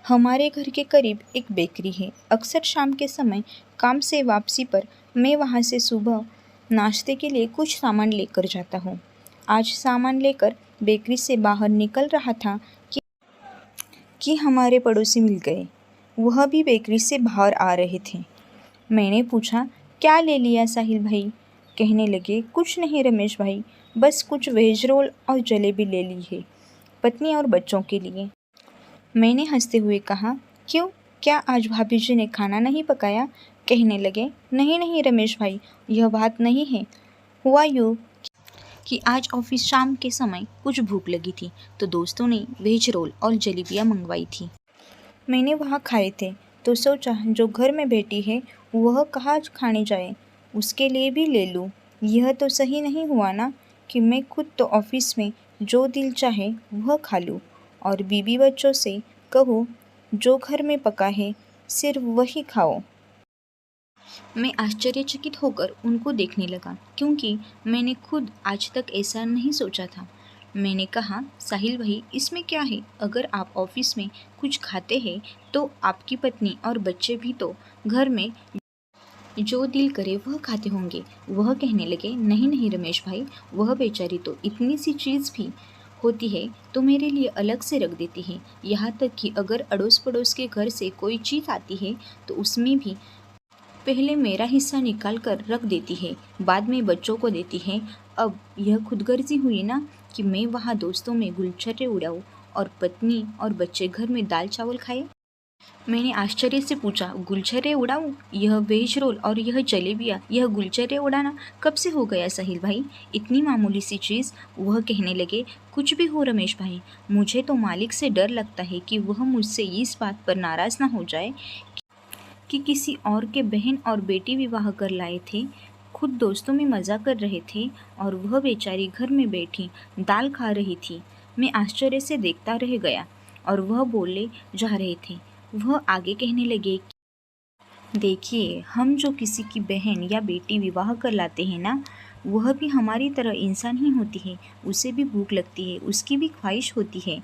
हमारे घर के करीब एक बेकरी है। अक्सर शाम के समय काम से वापसी पर मैं वहाँ से सुबह नाश्ते के लिए कुछ सामान लेकर जाता हूँ। आज सामान लेकर बेकरी से बाहर निकल रहा था कि हमारे पड़ोसी मिल गए। वह भी बेकरी से बाहर आ रहे थे। मैंने पूछा, क्या ले लिया साहिल भाई? कहने लगे, कुछ नहीं रमेश भाई, बस कुछ वेज रोल और जलेबी ले ली है, पत्नी और बच्चों के लिए। मैंने हंसते हुए कहा, क्यों, क्या आज भाभी जी ने खाना नहीं पकाया? कहने लगे, नहीं नहीं रमेश भाई, यह बात नहीं है। हुआ यूँ कि आज ऑफिस शाम के समय कुछ भूख लगी थी तो दोस्तों ने वेज रोल और जलेबियाँ मंगवाई थी। मैंने वहाँ खाए थे तो सोचा जो घर में बेटी है वह कहाँ खाने जाए, उसके लिए भी ले लूँ। यह तो सही नहीं हुआ ना कि मैं खुद तो ऑफिस में जो दिल चाहे वह खा लूँ और बीवी बच्चों से कहूँ जो घर में पका है सिर्फ वही खाओ। मैं आश्चर्यचकित होकर उनको देखने लगा क्योंकि मैंने खुद आज तक ऐसा नहीं सोचा था। मैंने कहा, साहिल भाई, इसमें क्या है? अगर आप ऑफिस में कुछ खाते हैं तो आपकी पत्नी और बच्चे भी तो घर में जो दिल करे वह खाते होंगे। वह कहने लगे, नहीं नहीं रमेश भाई, वह बेचारी तो इतनी सी चीज़ भी होती है तो मेरे लिए अलग से रख देती है। यहाँ तक कि अगर अड़ोस पड़ोस के घर से कोई चीज़ आती है तो उसमें भी पहले मेरा हिस्सा निकाल कर रख देती है, बाद में बच्चों को देती है। अब यह खुदगर्जी हुई ना कि मैं वहाँ दोस्तों में गुलछर्रे उड़ाऊँ और पत्नी और बच्चे घर में दाल चावल खाए। मैंने आश्चर्य से पूछा, गुलछर्रे उड़ाऊँ? यह वेज रोल और यह जलेबियाँ, यह गुलछर्रे उड़ाना कब से हो गया साहिल भाई? इतनी मामूली सी चीज़। वह कहने लगे, कुछ भी हो रमेश भाई, मुझे तो मालिक से डर लगता है कि वह मुझसे इस बात पर नाराज़ ना हो जाए कि किसी और के बहन और बेटी विवाह कर लाए थे। खुद दोस्तों में मज़ा कर रहे थे और वह बेचारी घर में बैठी दाल खा रही थी। मैं आश्चर्य से देखता रह गया और वह बोले जा रहे थे। वह आगे कहने लगे, देखिए, हम जो किसी की बहन या बेटी विवाह कर लाते हैं ना, वह भी हमारी तरह इंसान ही होती है। उसे भी भूख लगती है, उसकी भी ख्वाहिश होती है,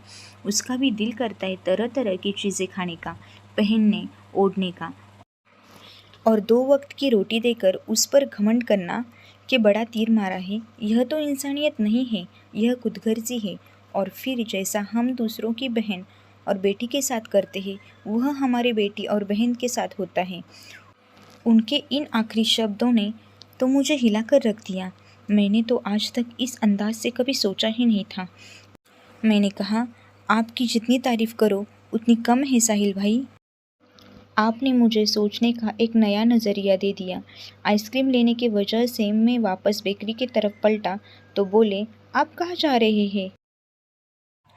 उसका भी दिल करता है तरह तरह की चीज़ें खाने का, पहनने ओढ़ने का, और 2 वक्त की रोटी देकर उस पर घमंड करना कि बड़ा तीर मारा है। यह तो इंसानियत नहीं है, यह खुदगर्जी है। और फिर जैसा हम दूसरों की बहन और बेटी के साथ करते हैं वह हमारी बेटी और बहन के साथ होता है। उनके इन आखिरी शब्दों ने तो मुझे हिला कर रख दिया। मैंने तो आज तक इस अंदाज से कभी सोचा ही नहीं था। मैंने कहा, आपकी जितनी तारीफ़ करो उतनी कम है साहिल भाई। आपने मुझे सोचने का एक नया नज़रिया दे दिया। आइसक्रीम लेने की वजह से मैं वापस बेकरी की तरफ पलटा तो बोले, आप कहाँ जा रहे हैं?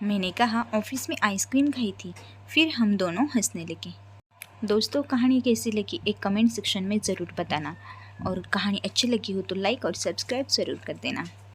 मैंने कहा, ऑफिस में आइसक्रीम खाई थी। फिर हम दोनों हंसने लगे। दोस्तों, कहानी कैसी लगी एक कमेंट सेक्शन में ज़रूर बताना और कहानी अच्छी लगी हो तो लाइक और सब्सक्राइब ज़रूर कर देना।